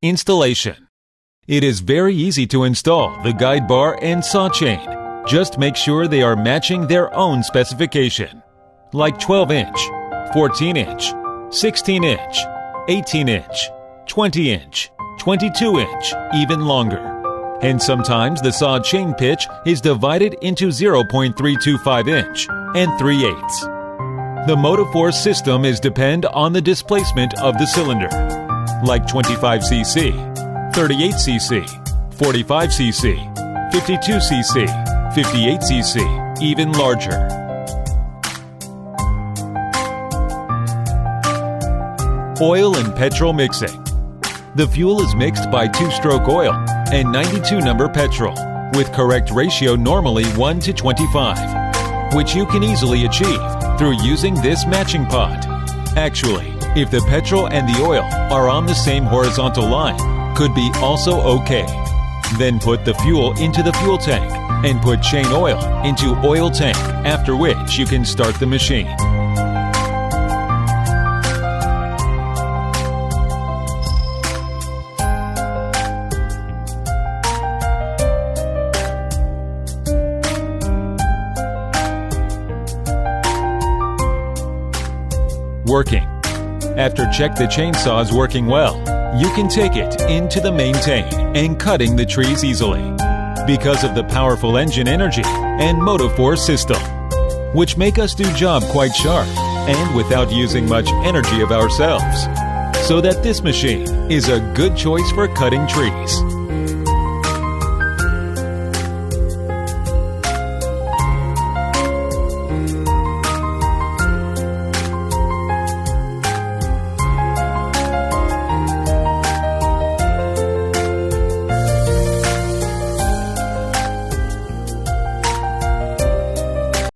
Installation. It is very easy to install the guide bar and saw chain. Just make sure they are matching their own specification, like 12-inch, 14-inch, 16-inch, 18-inch, 20-inch, 22-inch, even longer. And sometimes the saw chain pitch is divided into 0.325-inch and 3/8. The Motiforce system is depend on the displacement of the cylinder, like 25 cc, 38 cc, 45 cc, 52 cc, 58 cc, even larger. Oil and petrol mixing. The fuel is mixed by 2-stroke oil and 92 number petrol, with correct ratio normally 1 to 25, which you can easily achieve through using this matching pot. Actually, if the petrol and the oil are on the same horizontal line, could be also okay. Then put the fuel into the fuel tank and put chain oil into oil tank, after which you can start the machine. Working. After check the chainsaw is working well, you can take it into the maintain and cutting the trees easily because of the powerful engine energy and Motiforce system, which make us do job quite sharp and without using much energy of ourselves. So that this machine is a good choice for cutting trees.